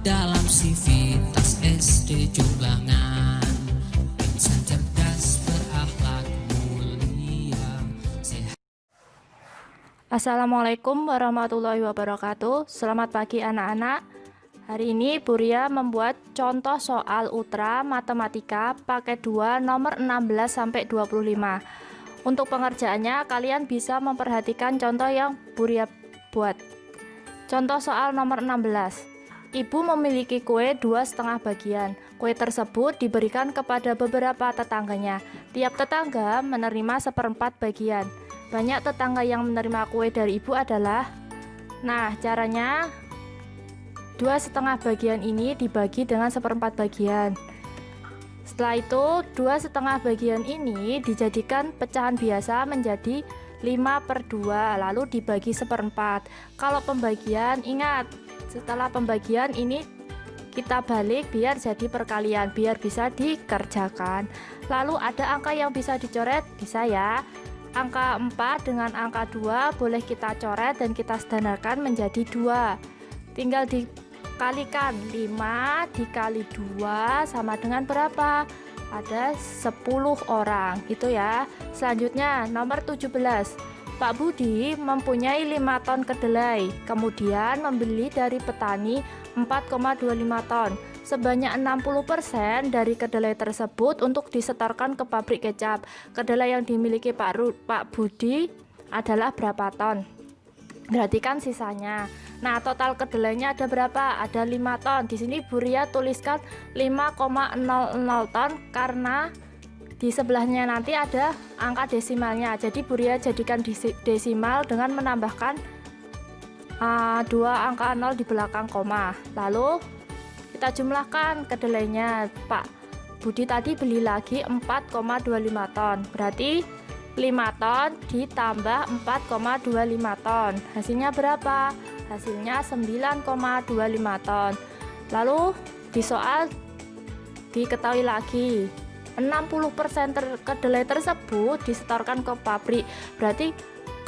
dalam civitas SD Jomblangan. Insan cerdas berakhlak mulia sehat. Assalamualaikum warahmatullahi wabarakatuh. Selamat pagi anak-anak. Hari ini Bu Ria membuat contoh soal ultra matematika paket 2 nomor 16 sampai 25. Untuk pengerjaannya kalian bisa memperhatikan contoh yang Bu Ria buat. Contoh soal nomor 16. Ibu memiliki kue 2,5 bagian. Kue tersebut diberikan kepada beberapa tetangganya. Tiap tetangga menerima 1/4 bagian. Banyak tetangga yang menerima kue dari ibu adalah, nah caranya 2,5 bagian ini dibagi dengan 1/4 bagian. Setelah itu 2,5 bagian ini dijadikan pecahan biasa menjadi 5/2, lalu dibagi 1/4. Kalau pembagian, ingat setelah pembagian ini kita balik biar jadi perkalian, biar bisa dikerjakan. Lalu ada angka yang bisa dicoret, bisa ya. Angka 4 dengan angka 2 boleh kita coret dan kita sederhanakan menjadi 2. Tinggal dikalikan, 5 dikali 2 sama dengan berapa? Ada 10 orang, gitu ya. Selanjutnya nomor 17. Pak Budi mempunyai 5 ton kedelai, kemudian membeli dari petani 4,25 ton. Sebanyak 60% dari kedelai tersebut untuk disetorkan ke pabrik kecap. Kedelai yang dimiliki Pak Budi adalah berapa ton? Berarti kan sisanya. Nah, total kedelainya ada berapa? Ada 5 ton. Di sini Bu Ria tuliskan 5,00 ton karena di sebelahnya nanti ada angka desimalnya. Jadi Bu Ria jadikan desimal dengan menambahkan 2 angka 0 di belakang koma. Lalu kita jumlahkan kedelainya. Pak Budi tadi beli lagi 4,25 ton. Berarti 5 ton ditambah 4,25 ton. Hasilnya berapa? Hasilnya 9,25 ton. Lalu di soal diketahui lagi 60% kedelai tersebut disetorkan ke pabrik. Berarti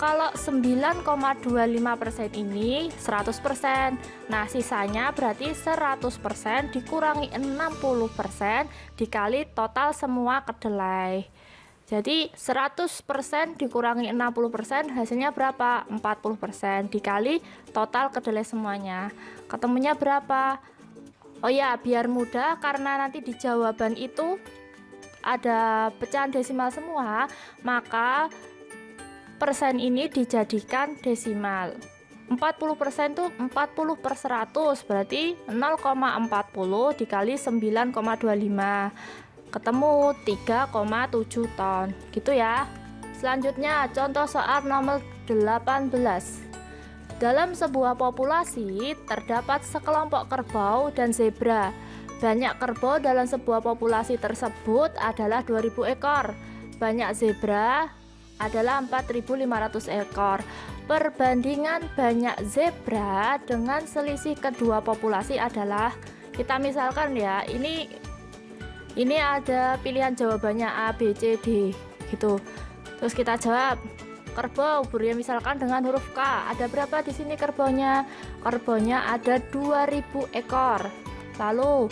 kalau 9,25% ini 100%. Nah, sisanya berarti 100% dikurangi 60% dikali total semua kedelai. Jadi 100% dikurangi 60% hasilnya berapa? 40% dikali total kedelai semuanya. Ketemunya berapa? Oh ya, biar mudah karena nanti di jawaban itu ada pecahan desimal semua, maka persen ini dijadikan desimal. 40% tuh 40/100, berarti 0,40 dikali 9,25. Ketemu 3,7 ton. Gitu ya. Selanjutnya contoh soal nomor 18. Dalam sebuah populasi terdapat sekelompok kerbau dan zebra. Banyak kerbau dalam sebuah populasi tersebut adalah 2000 ekor. Banyak zebra adalah 4.500 ekor. Perbandingan banyak zebra dengan selisih kedua populasi adalah, kita misalkan ya, ini ada pilihan jawabannya A, B, C, D gitu. Terus kita jawab kerbau, Bu Ria misalkan dengan huruf K. Ada berapa di sini kerbaunya? Kerbaunya ada 2000 ekor. Lalu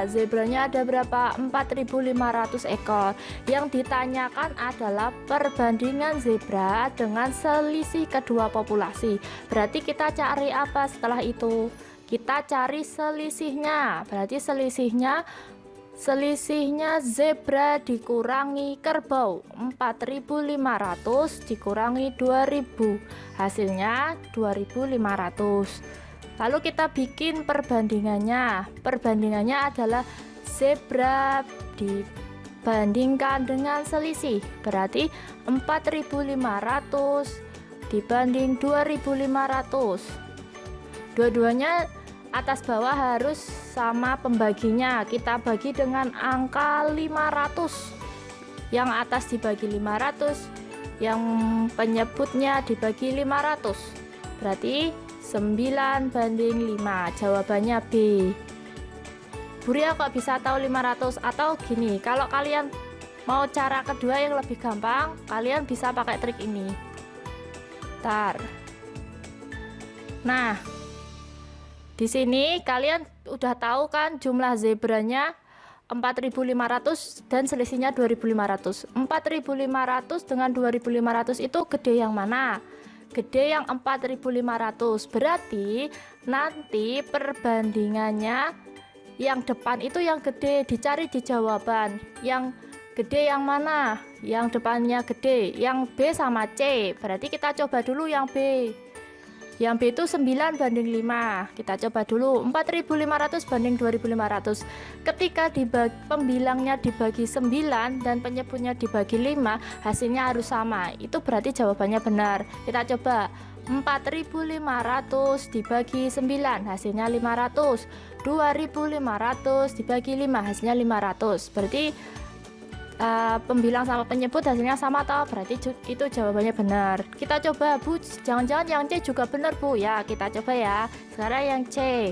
zebranya ada berapa? 4.500 ekor. Yang ditanyakan adalah perbandingan zebra dengan selisih kedua populasi. Berarti kita cari apa setelah itu? Kita cari selisihnya. Berarti selisihnya zebra dikurangi kerbau. 4.500 dikurangi 2000. Hasilnya 2.500. Lalu kita bikin perbandingannya. Perbandingannya adalah zebra dibandingkan dengan selisih. Berarti 4.500 dibanding 2.500. Dua-duanya atas bawah harus sama pembaginya. Kita bagi dengan angka 500. Yang atas dibagi 500, yang penyebutnya dibagi 500. Berarti 9/5. Jawabannya B. Bu Ria kok bisa tahu 500? Atau gini, kalau kalian mau cara kedua yang lebih gampang, kalian bisa pakai trik ini. Nah, Di sini kalian udah tahu kan jumlah zebranya 4.500 dan selisihnya 2.500. 4.500 dengan 2.500 itu gede yang mana? Gede yang 4.500. Berarti nanti perbandingannya yang depan itu yang gede, dicari di jawaban. Yang gede yang mana? Yang depannya gede, yang B sama C. Berarti kita coba dulu yang B. Yang B itu 9 banding 5. Kita coba dulu 4.500 banding 2.500. Ketika pembilangnya dibagi 9 dan penyebutnya dibagi 5, hasilnya harus sama. Itu berarti jawabannya benar. Kita coba 4.500 dibagi 9, hasilnya 500. 2.500 dibagi 5, hasilnya 500. Berarti pembilang sama penyebut hasilnya sama toh, berarti itu jawabannya benar. Kita coba Bu, jangan-jangan yang C juga benar Bu ya, kita coba ya. Sekarang yang C,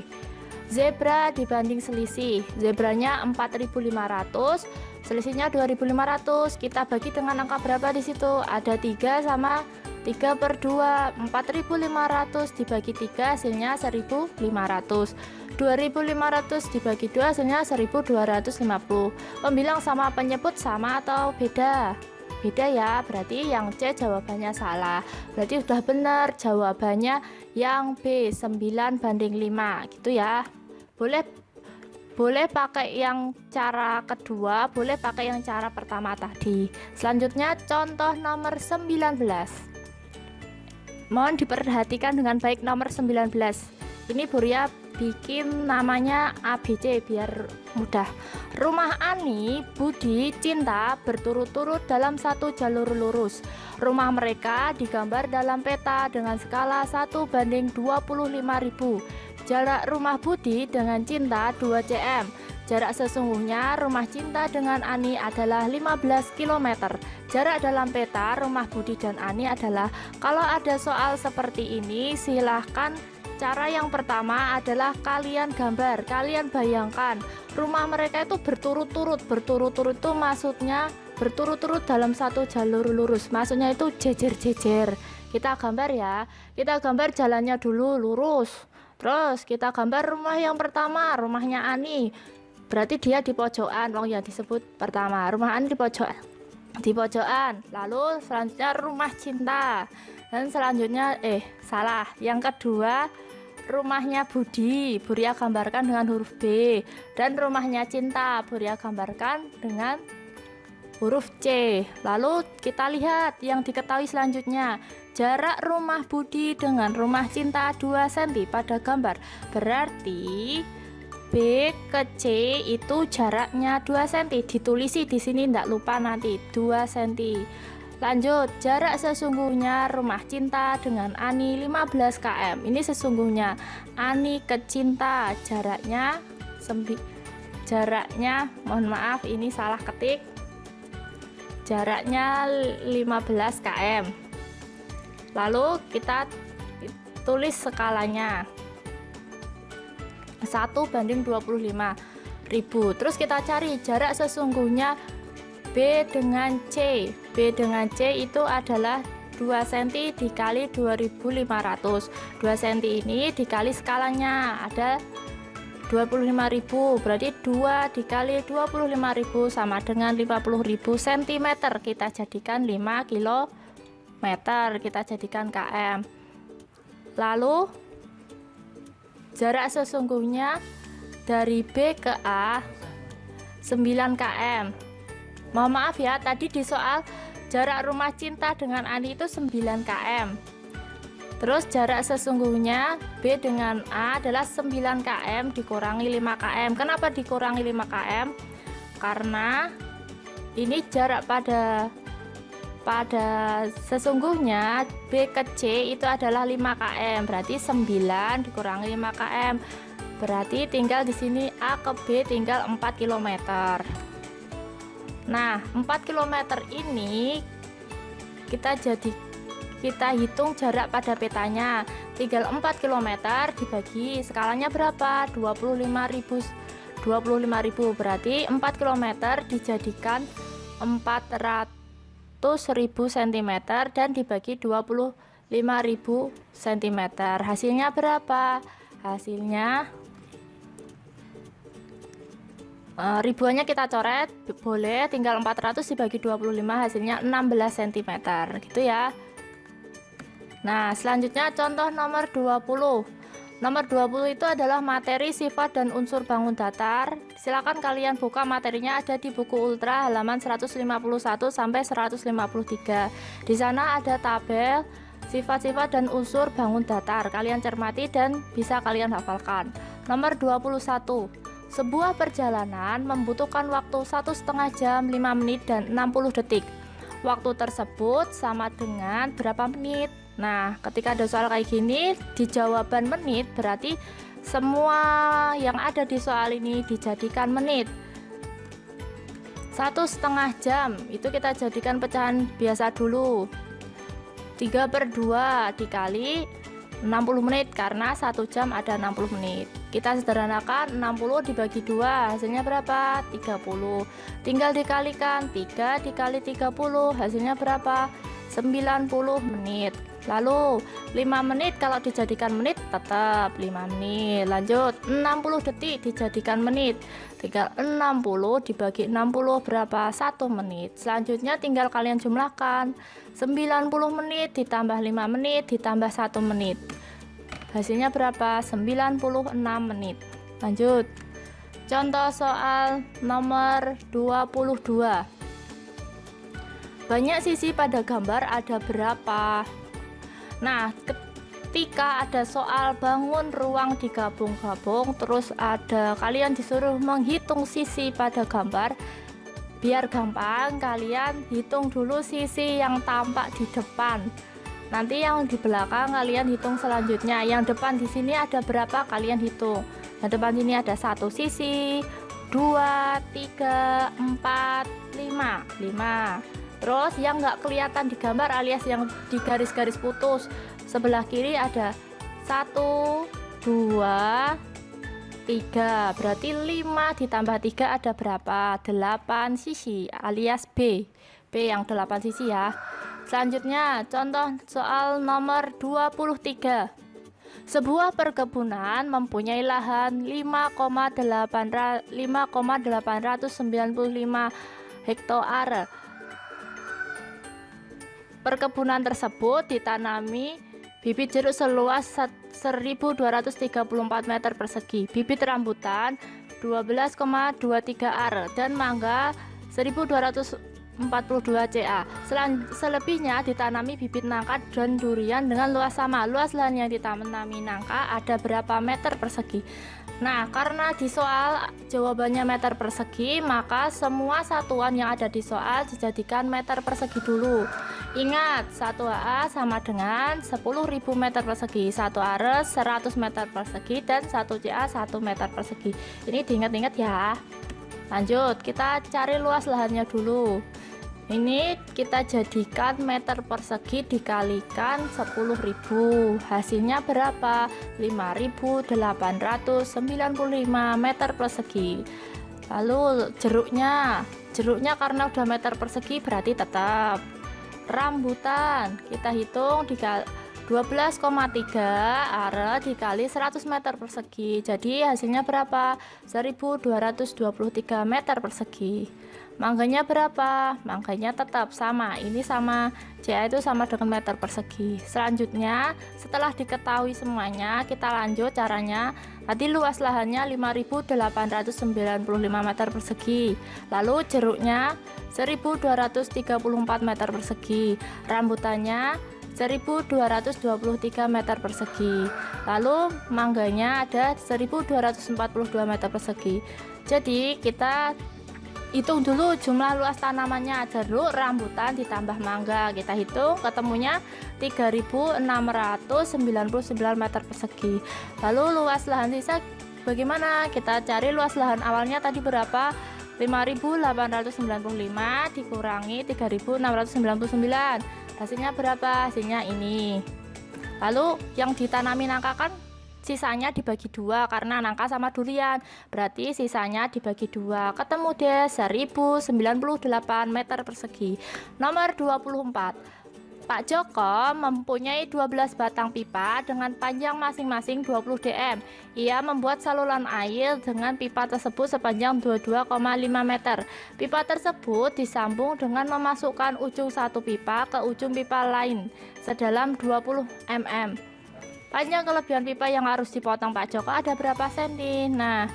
zebra dibanding selisih, zebranya 4.500, selisihnya 2.500. Kita bagi dengan angka berapa di situ? Ada 3 sama 3/2. 4.500 dibagi 3 hasilnya 1.500. 2.500 dibagi 2 hasilnya 1.250. Pembilang sama penyebut sama atau beda? Beda ya, berarti yang C jawabannya salah. Berarti sudah benar jawabannya yang B, 9 banding 5 gitu ya. Boleh pakai yang cara kedua, boleh pakai yang cara pertama tadi. Selanjutnya contoh nomor 19. Mohon diperhatikan dengan baik nomor 19. Ini Buria bikin namanya ABC biar mudah. Rumah Ani, Budi, Cinta berturut-turut dalam satu jalur lurus. Rumah mereka digambar dalam peta dengan skala 1 banding 25.000. Jarak rumah Budi dengan Cinta 2 cm. Jarak sesungguhnya rumah Cinta dengan Ani adalah 15 km. Jarak dalam peta rumah Budi dan Ani adalah, kalau ada soal seperti ini silahkan. Cara yang pertama adalah kalian gambar, kalian bayangkan rumah mereka itu berturut-turut. Berturut-turut itu maksudnya berturut-turut dalam satu jalur lurus, maksudnya itu jejer-jejer. Kita gambar ya, kita gambar jalannya dulu lurus. Terus kita gambar rumah yang pertama, rumahnya Ani. Berarti dia di pojokan, yang disebut pertama. Rumah Ani di pojokan. Lalu selanjutnya rumah Cinta. Dan selanjutnya yang kedua rumahnya Budi, Buria gambarkan dengan huruf B. Dan rumahnya Cinta, Buria gambarkan dengan huruf C. Lalu kita lihat yang diketahui selanjutnya. Jarak rumah Budi dengan rumah Cinta 2 cm pada gambar. Berarti B ke C itu jaraknya 2 cm. Ditulisi di sini tidak lupa nanti 2 cm. Lanjut, jarak sesungguhnya rumah Cinta dengan Ani 15 km. Ini sesungguhnya Ani ke Cinta jaraknya mohon maaf ini salah ketik. Jaraknya 15 km. Lalu kita tulis skalanya 1 banding 25.000. Terus kita cari jarak sesungguhnya B dengan C. B dengan C itu adalah 2 cm dikali 2.500. 2 cm ini dikali skalanya ada 25.000. Berarti 2 dikali 25.000 sama dengan 50.000 cm. Kita jadikan 5 km. Kita jadikan km. Lalu jarak sesungguhnya dari B ke A 9 km. Mohon maaf ya, tadi di soal jarak rumah Cinta dengan Ani itu 9 km. Terus jarak sesungguhnya B dengan A adalah 9 km dikurangi 5 km. Kenapa dikurangi 5 km? Karena ini jarak pada sesungguhnya B ke C itu adalah 5 km. Berarti 9 dikurangi 5 km. Berarti tinggal di sini A ke B tinggal 4 km. Nah, 4 km ini kita hitung jarak pada petanya. Tinggal 4 km dibagi skalanya berapa? 25.000. Berarti 4 km dijadikan 400.000 cm dan dibagi 25.000 cm. Hasilnya berapa? Hasilnya ribuannya kita coret, boleh, tinggal 400 dibagi 25 hasilnya 16 cm gitu ya. Nah, selanjutnya contoh nomor 20. Nomor 20 itu adalah materi, sifat, dan unsur bangun datar. Silakan kalian buka materinya, ada di buku Ultra halaman 151 sampai 153. Di sana ada tabel sifat-sifat dan unsur bangun datar. Kalian cermati dan bisa kalian hafalkan. Nomor 21. Sebuah perjalanan membutuhkan waktu 1,5 jam, 5 menit, dan 60 detik. Waktu tersebut sama dengan berapa menit? Nah, ketika ada soal kayak gini, di jawaban menit berarti semua yang ada di soal ini dijadikan menit. 1,5 jam itu kita jadikan pecahan biasa dulu. 3/2 dikali 60 menit karena 1 jam ada 60 menit. Kita sederhanakan, 60 dibagi 2 hasilnya berapa? 30. Tinggal dikalikan 3 dikali 30 hasilnya berapa? 90 menit. Lalu 5 menit kalau dijadikan menit tetap 5 menit. Lanjut, 60 detik dijadikan menit. Tinggal 60 dibagi 60 berapa? 1 menit. Selanjutnya tinggal kalian jumlahkan. 90 menit ditambah 5 menit ditambah 1 menit. Hasilnya berapa? 96 menit. Lanjut. Contoh soal nomor 22. Banyak sisi pada gambar ada berapa? Nah, ketika ada soal bangun ruang digabung-gabung, terus ada kalian disuruh menghitung sisi pada gambar. Biar gampang, kalian hitung dulu sisi yang tampak di depan. Nanti yang di belakang kalian hitung selanjutnya. Yang depan di sini ada berapa? Kalian hitung. Yang depan sini ada 1 sisi, 2, 3, 4, 5. Terus yang nggak kelihatan di gambar alias yang di garis-garis putus sebelah kiri ada 1, 2, 3. Berarti 5 ditambah 3 ada berapa? 8 sisi alias B yang 8 sisi ya. Selanjutnya contoh soal nomor 23. Sebuah perkebunan mempunyai lahan 5,895 hektar. Perkebunan tersebut ditanami bibit jeruk seluas 1234 meter persegi, bibit rambutan 12,23 ar, dan mangga 1242 ca. Selebihnya ditanami bibit nangka dan durian dengan luas sama. Luas lahan yang ditanami nangka ada berapa meter persegi? Nah, karena di soal jawabannya meter persegi, maka semua satuan yang ada di soal dijadikan meter persegi dulu. Ingat, 1 HA sama dengan 10.000 meter persegi, 1 AR 100 meter persegi, dan 1 CA 1 meter persegi. Ini diingat-ingat ya. Lanjut, kita cari luas lahannya dulu. Ini kita jadikan meter persegi dikalikan 10.000. Hasilnya berapa? 5.895 meter persegi. Lalu jeruknya karena udah meter persegi berarti tetap. Rambutan kita hitung 12,3 ar dikali 100 meter persegi. Jadi hasilnya berapa? 1.223 meter persegi. Mangganya berapa? Mangganya tetap sama. Ini sama CA itu sama dengan meter persegi. Selanjutnya, setelah diketahui semuanya, kita lanjut caranya. Tadi luas lahannya 5.895 meter persegi. Lalu jeruknya 1.234 meter persegi. Rambutannya 1.223 meter persegi. Lalu mangganya ada 1.242 meter persegi. Jadi kita hitung dulu jumlah luas tanamannya. Jeruk, rambutan ditambah mangga, kita hitung ketemunya 3.699 meter persegi. Lalu luas lahan sisa bagaimana? Kita cari luas lahan awalnya tadi berapa? 5.895 dikurangi 3.699. Hasilnya berapa? Hasilnya ini. Lalu yang ditanami nangka kan sisanya dibagi 2 karena nangka sama durian, berarti sisanya dibagi 2, ketemu deh 1098 meter persegi. Nomor 24. Pak Joko mempunyai 12 batang pipa dengan panjang masing-masing 20 dm. Ia membuat saluran air dengan pipa tersebut sepanjang 22,5 meter. Pipa tersebut disambung dengan memasukkan ujung satu pipa ke ujung pipa lain sedalam 20 mm. Panjang kelebihan pipa yang harus dipotong Pak Joko ada berapa senti? Nah,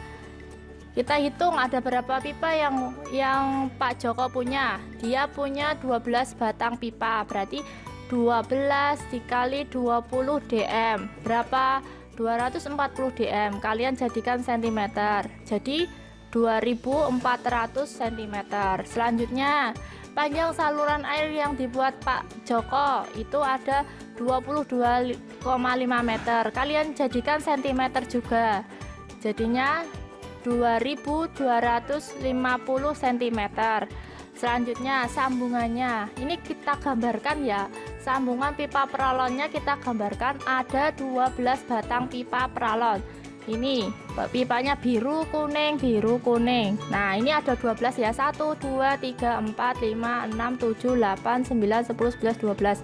kita hitung ada berapa pipa yang Pak Joko punya. Dia punya 12 batang pipa, berarti 12 dikali 20 dm. Berapa? 240 dm. Kalian jadikan cm. Jadi 2400 cm. Selanjutnya, panjang saluran air yang dibuat Pak Joko itu ada 22,5 meter. Kalian jadikan cm juga. Jadinya 2250 cm. Selanjutnya sambungannya ini kita gambarkan ya, sambungan pipa peralonnya kita gambarkan ada 12 batang pipa peralon. Ini pipanya biru kuning. Nah ini ada 12 ya, 1 2 3 4 5 6 7 8 9 10 11 12.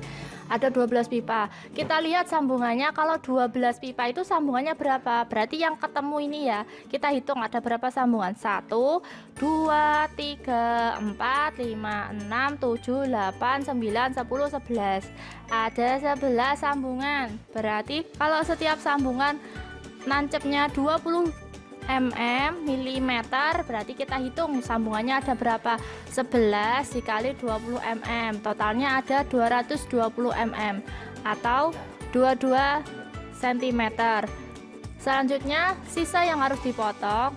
Ada 12 pipa. Kita lihat sambungannya, kalau 12 pipa itu sambungannya berapa? Berarti yang ketemu ini ya, kita hitung ada berapa sambungan? 1 2 3 4 5 6 7 8 9 10 11. Ada 11 sambungan. Berarti kalau setiap sambungan nancepnya 20 milimeter, berarti kita hitung sambungannya ada berapa? 11 dikali 20 mm, totalnya ada 220 mm atau 22 cm. Selanjutnya sisa yang harus dipotong,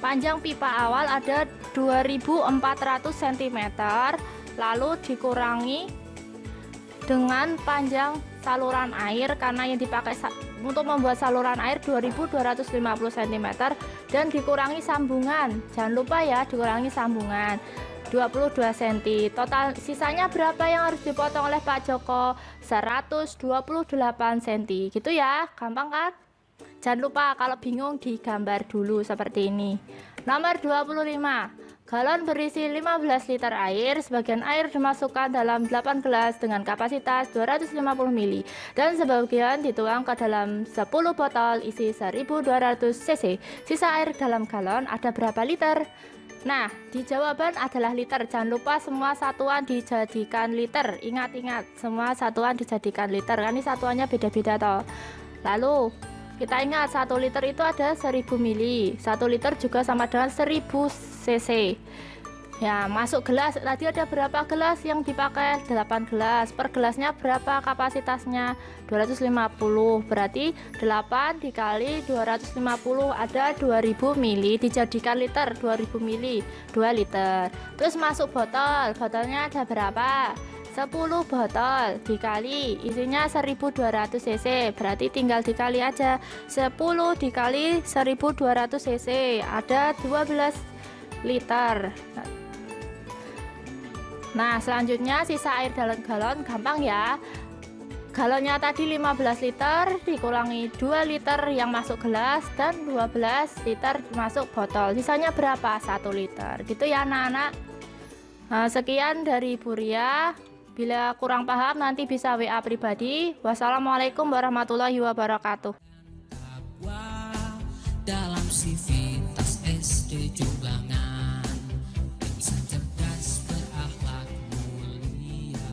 panjang pipa awal ada 2400 cm, lalu dikurangi dengan panjang saluran air, karena yang dipakai untuk membuat saluran air 2250 cm, dan dikurangi sambungan. Jangan lupa ya, dikurangi sambungan 22 cm. Total sisanya berapa yang harus dipotong oleh Pak Joko? 128 cm. Gitu ya, gampang kan? Jangan lupa kalau bingung digambar dulu seperti ini. Nomor 25. Galon berisi 15 liter air, sebagian air dimasukkan dalam 8 gelas dengan kapasitas 250 ml dan sebagian dituang ke dalam 10 botol isi 1200 cc. Sisa air dalam galon ada berapa liter? Nah, di jawaban adalah liter. Jangan lupa semua satuan dijadikan liter. Ingat-ingat, semua satuan dijadikan liter. Kan ini satuannya beda-beda toh. Lalu kita ingat 1 liter itu ada 1000 ml. 1 liter juga sama dengan 1000 cc. Ya, masuk gelas. Tadi ada berapa gelas yang dipakai? 8 gelas. Per gelasnya berapa kapasitasnya? 250. Berarti 8 dikali 250 ada 2000 ml dijadikan liter. 2000 ml 2 liter. Terus masuk botol. Botolnya ada berapa? 10 botol dikali isinya 1200 cc, berarti tinggal dikali aja. 10 dikali 1200 cc ada 12 liter. Nah, selanjutnya sisa air dalam galon, gampang ya. Galonnya tadi 15 liter dikurangi 2 liter yang masuk gelas dan 12 liter masuk botol. Sisanya berapa? 1 liter. Gitu ya anak-anak. Nah, sekian dari Ibu Ria. Bila kurang paham nanti bisa WA pribadi. Wassalamualaikum warahmatullahi wabarakatuh. Dalam civitas SD Jumlangan.